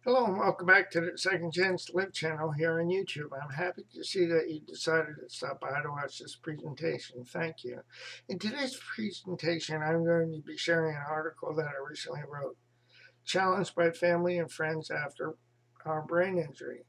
Hello and welcome back to the Second Chance to Live channel here on YouTube. I'm happy to see that you decided to stop by to watch this presentation. Thank you. In today's presentation, I'm going to be sharing an article that I recently wrote, Challenged by Family and Friends After Our Brain Injury.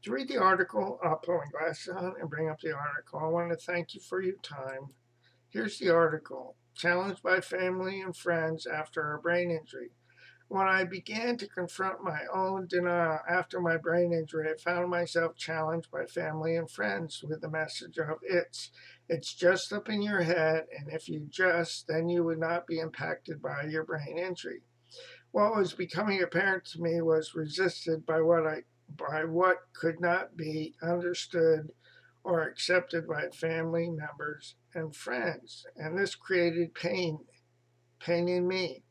To read the article, I'll put my glasses on and bring up the article. I want to thank you for your time. Here's the article, Challenged by Family and Friends After Our Brain Injury. When I began to confront my own denial after my brain injury, I found myself challenged by family and friends with the message of it's just up in your head, and if you just, then you would not be impacted by your brain injury. What was becoming apparent to me was resisted by what could not be understood or accepted by family members and friends, and this created pain in me.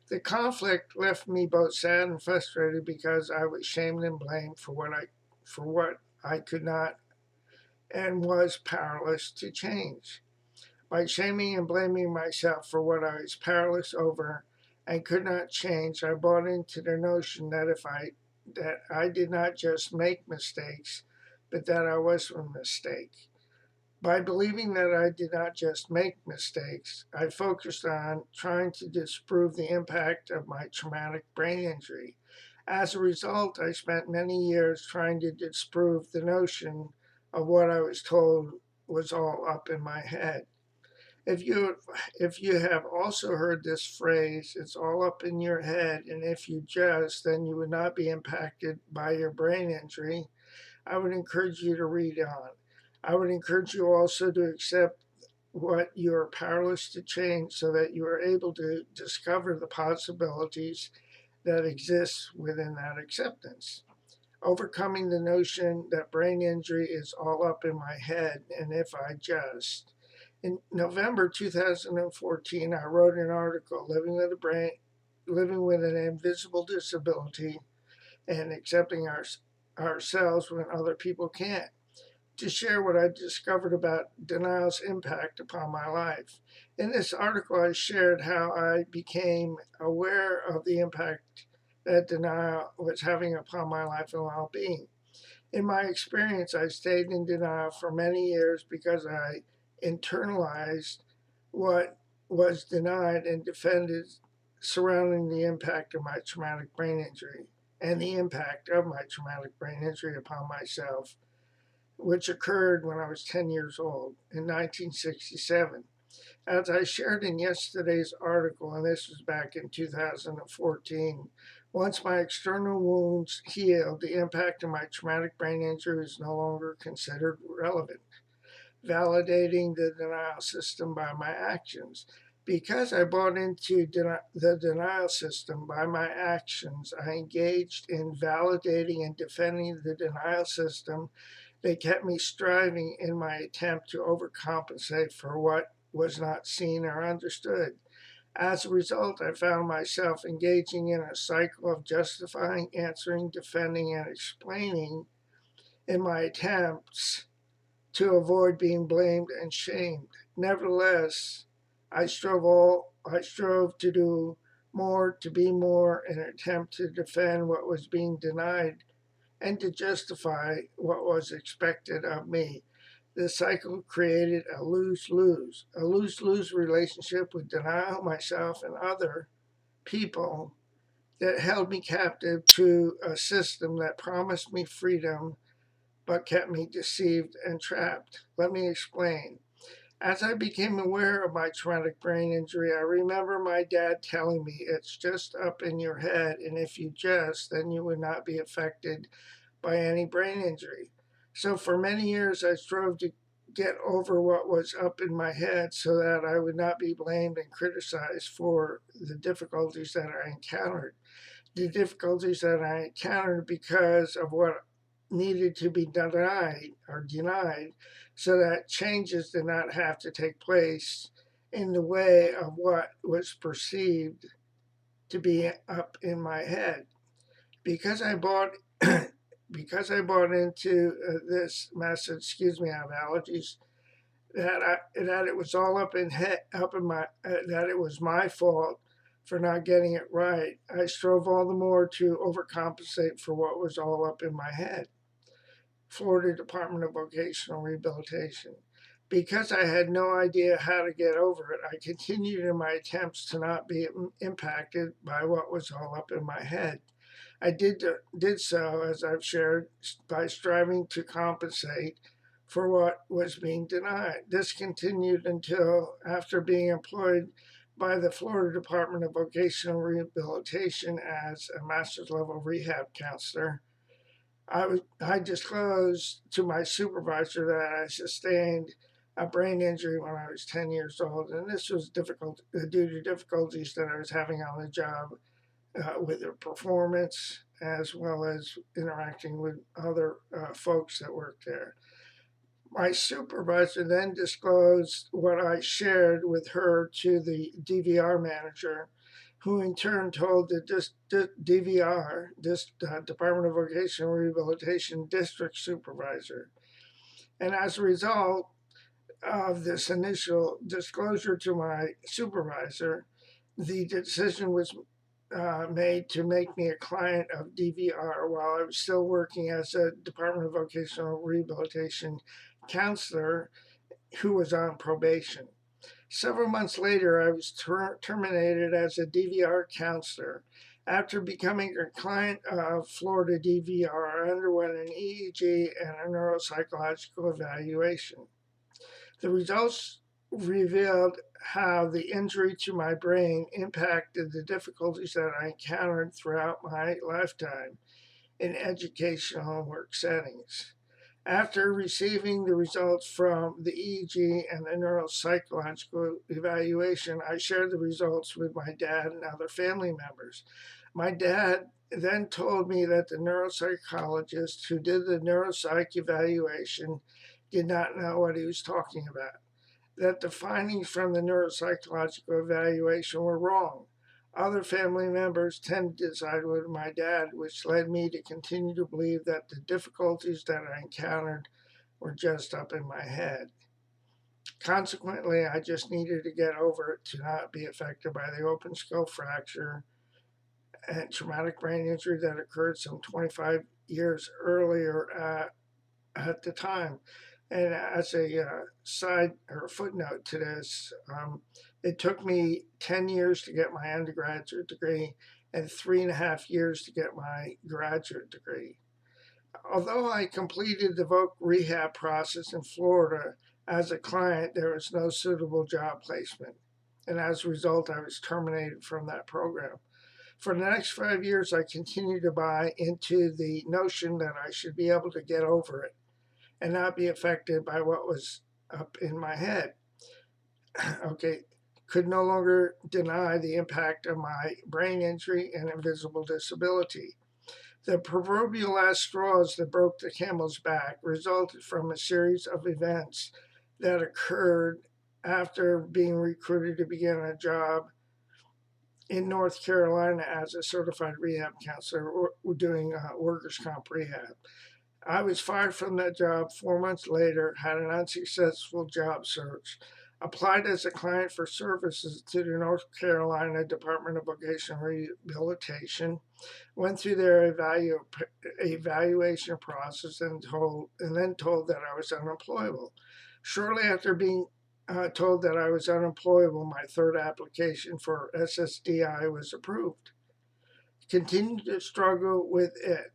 The conflict left me both sad and frustrated because I was shamed and blamed for what I could not and was powerless to change. By shaming and blaming myself for what I was powerless over and could not change, I bought into the notion that I did not just make mistakes, but that I was a mistake. By believing that I did not just make mistakes, I focused on trying to disprove the impact of my traumatic brain injury. As a result, I spent many years trying to disprove the notion of what I was told was all up in my head. If you if you have also heard this phrase, it's all up in your head, and if you just, then you would not be impacted by your brain injury, I would encourage you to read on. I would encourage you also to accept what you are powerless to change so that you are able to discover the possibilities that exist within that acceptance. Overcoming the notion that brain injury is all up in my head and if I just. In November 2014, I wrote an article, Living with an Invisible Disability and Accepting Ourselves When Other People Can't, to share what I discovered about denial's impact upon my life. In this article, I shared how I became aware of the impact that denial was having upon my life and well being. In my experience, I stayed in denial for many years because I internalized what was denied and defended surrounding the impact of my traumatic brain injury and the impact of my traumatic brain injury upon myself, which occurred when I was 10 years old in 1967. As I shared in yesterday's article, and this was back in 2014, once my external wounds healed, the impact of my traumatic brain injury is no longer considered relevant, validating the denial system by my actions. Because I bought into the denial system by my actions, I engaged in validating and defending the denial system. They kept me striving in my attempt to overcompensate for what was not seen or understood. As a result, I found myself engaging in a cycle of justifying, answering, defending, and explaining in my attempts to avoid being blamed and shamed. Nevertheless, I strove to do more, to be more, in an attempt to defend what was being denied and to justify what was expected of me. This cycle created a lose-lose relationship with denial, myself, and other people that held me captive to a system that promised me freedom but kept me deceived and trapped. Let me explain. As I became aware of my traumatic brain injury, I remember my dad telling me it's just up in your head, and if you just, then you would not be affected by any brain injury. So for many years, I strove to get over what was up in my head so that I would not be blamed and criticized for the difficulties that I encountered. The difficulties that I encountered because of what needed to be denied so that changes did not have to take place in the way of what was perceived to be up in my head. Because I bought because I bought into this message, excuse me, I have allergies, that it was all up in my that it was my fault for not getting it right, I strove all the more to overcompensate for what was all up in my head. Florida Department of Vocational Rehabilitation. Because I had no idea how to get over it, I continued in my attempts to not be impacted by what was all up in my head. I did so, as I've shared, by striving to compensate for what was being denied. This continued until after being employed by the Florida Department of Vocational Rehabilitation as a master's level rehab counselor. I disclosed to my supervisor that I sustained a brain injury when I was 10 years old, and this was difficult due to difficulties that I was having on the job with the performance as well as interacting with other folks that worked there. My supervisor then disclosed what I shared with her to the DVR manager, who in turn told the DVR, Department of Vocational Rehabilitation District Supervisor. And as a result of this initial disclosure to my supervisor, the decision was made to make me a client of DVR while I was still working as a Department of Vocational Rehabilitation counselor who was on probation. Several months later, I was terminated as a DVR counselor. After becoming a client of Florida DVR, I underwent an EEG and a neuropsychological evaluation. The results revealed how the injury to my brain impacted the difficulties that I encountered throughout my lifetime in educational and work settings. After receiving the results from the EEG and the neuropsychological evaluation, I shared the results with my dad and other family members. My dad then told me that the neuropsychologist who did the neuropsych evaluation did not know what he was talking about, that the findings from the neuropsychological evaluation were wrong. Other family members tended to side with my dad, which led me to continue to believe that the difficulties that I encountered were just up in my head. Consequently, I just needed to get over it to not be affected by the open skull fracture and traumatic brain injury that occurred some 25 years earlier at the time. And as a side or footnote to this, it took me 10 years to get my undergraduate degree and 3.5 years to get my graduate degree. Although I completed the voc rehab process in Florida as a client, there was no suitable job placement. And as a result, I was terminated from that program. For the next 5 years, I continued to buy into the notion that I should be able to get over it and not be affected by what was up in my head. Okay, could no longer deny the impact of my brain injury and invisible disability. The proverbial last straws that broke the camel's back resulted from a series of events that occurred after being recruited to begin a job in North Carolina as a certified rehab counselor doing workers' comp rehab. I was fired from that job 4 months later, had an unsuccessful job search, applied as a client for services to the North Carolina Department of Vocational Rehabilitation, went through their evaluation process and then told that I was unemployable. Shortly after being told that I was unemployable, my third application for SSDI was approved. Continued to struggle with it.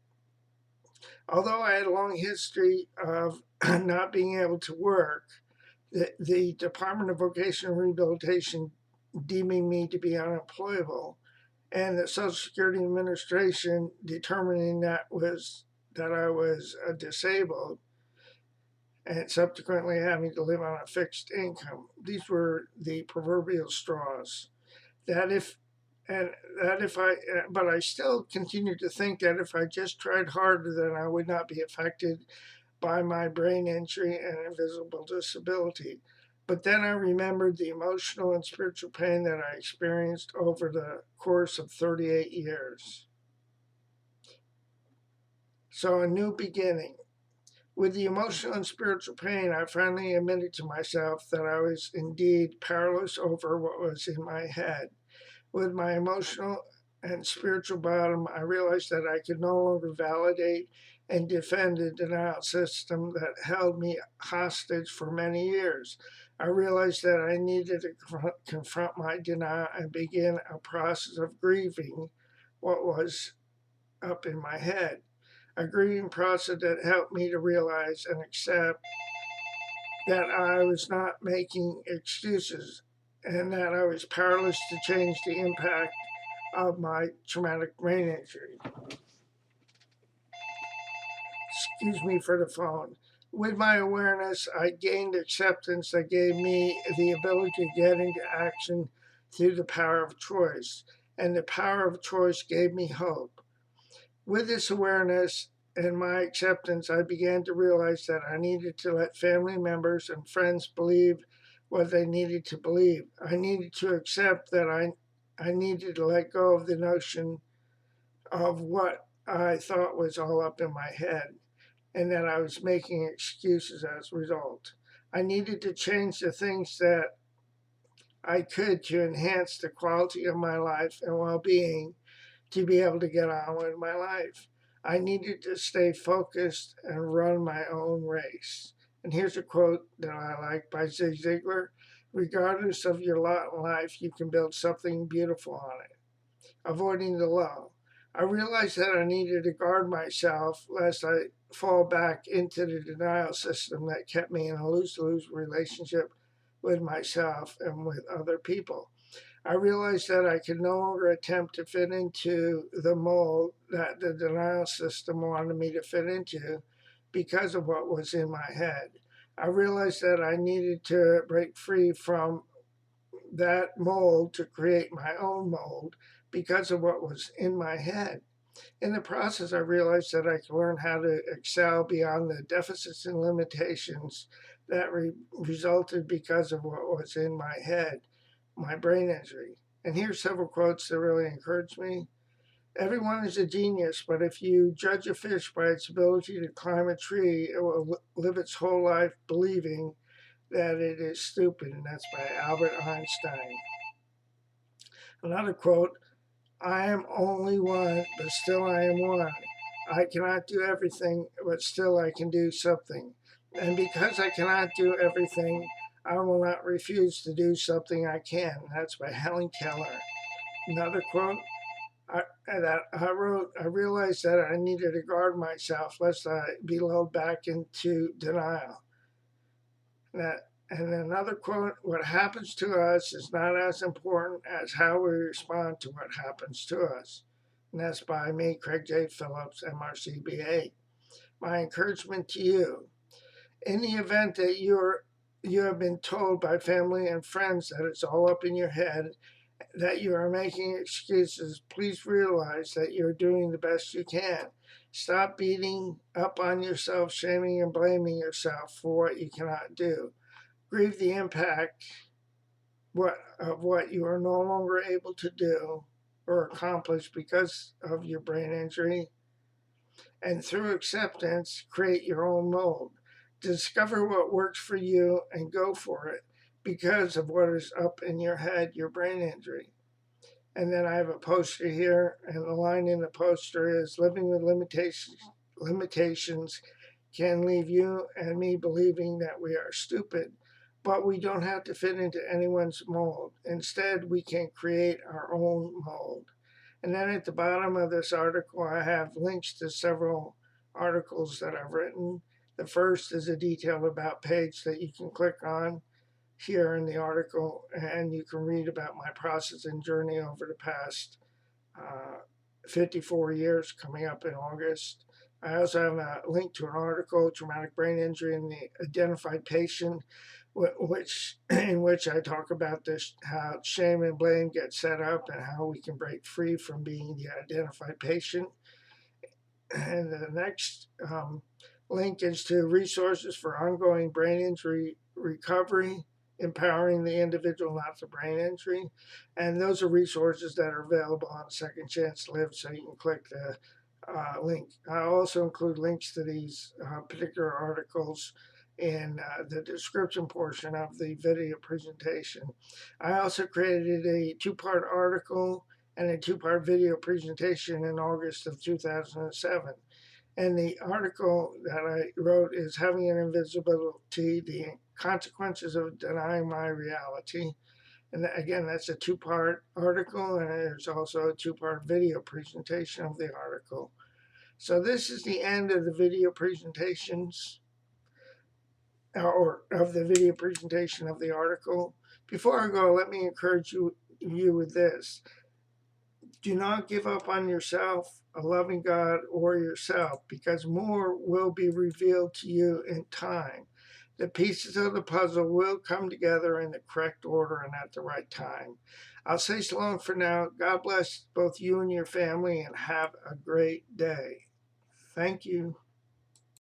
Although I had a long history of not being able to work, the Department of Vocational Rehabilitation deeming me to be unemployable, and the Social Security Administration determining that I was disabled, and subsequently having to live on a fixed income. These were the proverbial straws. That if and that if I, but I still continued to think that if I just tried harder, then I would not be affected by my brain injury and invisible disability. But then I remembered the emotional and spiritual pain that I experienced over the course of 38 years. So, a new beginning. With the emotional and spiritual pain, I finally admitted to myself that I was indeed powerless over what was in my head. With my emotional and spiritual bottom, I realized that I could no longer validate and defend a denial system that held me hostage for many years. I realized that I needed to confront my denial and begin a process of grieving what was up in my head. A grieving process that helped me to realize and accept that I was not making excuses and that I was powerless to change the impact of my traumatic brain injury. Excuse me for the phone. With my awareness, I gained acceptance that gave me the ability to get into action through the power of choice. And the power of choice gave me hope. With this awareness and my acceptance, I began to realize that I needed to let family members and friends believe what they needed to believe. I needed to accept that I needed to let go of the notion of what I thought was all up in my head and that I was making excuses as a result. I needed to change the things that I could to enhance the quality of my life and well being to be able to get on with my life. I needed to stay focused and run my own race. And here's a quote that I like by Zig Ziglar: regardless of your lot in life, you can build something beautiful on it. Avoiding the low. I realized that I needed to guard myself lest I fall back into the denial system that kept me in a lose lose relationship with myself and with other people. I realized that I could no longer attempt to fit into the mold that the denial system wanted me to fit into because of what was in my head. I realized that I needed to break free from that mold to create my own mold because of what was in my head. In the process, I realized that I could learn how to excel beyond the deficits and limitations that resulted because of what was in my head, my brain injury. And here's several quotes that really encouraged me. Everyone is a genius, but if you judge a fish by its ability to climb a tree, it will live its whole life believing that it is stupid. And that's by Albert Einstein. Another quote: I am only one, but still I am one. I cannot do everything, but still I can do something. And because I cannot do everything, I will not refuse to do something I can. That's by Helen Keller. Another quote that I wrote: I realized that I needed to guard myself lest I be lulled back into denial. And another quote: what happens to us is not as important as how we respond to what happens to us. And that's by me, Craig J. Phillips, MRCBA. My encouragement to you: in the event that you have been told by family and friends that it's all up in your head, that you are making excuses, please realize that you're doing the best you can. Stop beating up on yourself, shaming and blaming yourself for what you cannot do. Grieve the impact of what you are no longer able to do or accomplish because of your brain injury, and through acceptance, create your own mold. Discover what works for you and go for it because of what is up in your head, your brain injury. And then I have a poster here, and the line in the poster is: living with limitations can leave you and me believing that we are stupid, but we don't have to fit into anyone's mold. Instead, we can create our own mold. And then at the bottom of this article, I have links to several articles that I've written. The first is a detailed about page that you can click on here in the article, and you can read about my process and journey over the past uh, 54 years coming up in August. I also have a link to an article, Traumatic Brain Injury in the Identified Patient, in which I talk about this, how shame and blame get set up and how we can break free from being the identified patient. And the next link is to resources for ongoing brain injury recovery, empowering the individual, not the brain injury. And those are resources that are available on Second Chance to Live, so you can click the link. I also include links to these particular articles in the description portion of the video presentation. I also created a two-part article and a two-part video presentation in August of 2007. And the article that I wrote is Having an Invisibility, the Consequences of Denying My Reality. And again, that's a two-part article, and there's also a two-part video presentation of the article. So this is the end of the video presentations, or of the video presentation of the article. Before I go, let me encourage you with this. Do not give up on yourself, a loving God, or yourself, because more will be revealed to you in time. The pieces of the puzzle will come together in the correct order and at the right time. I'll say so long for now. God bless both you and your family, and have a great day. Thank you.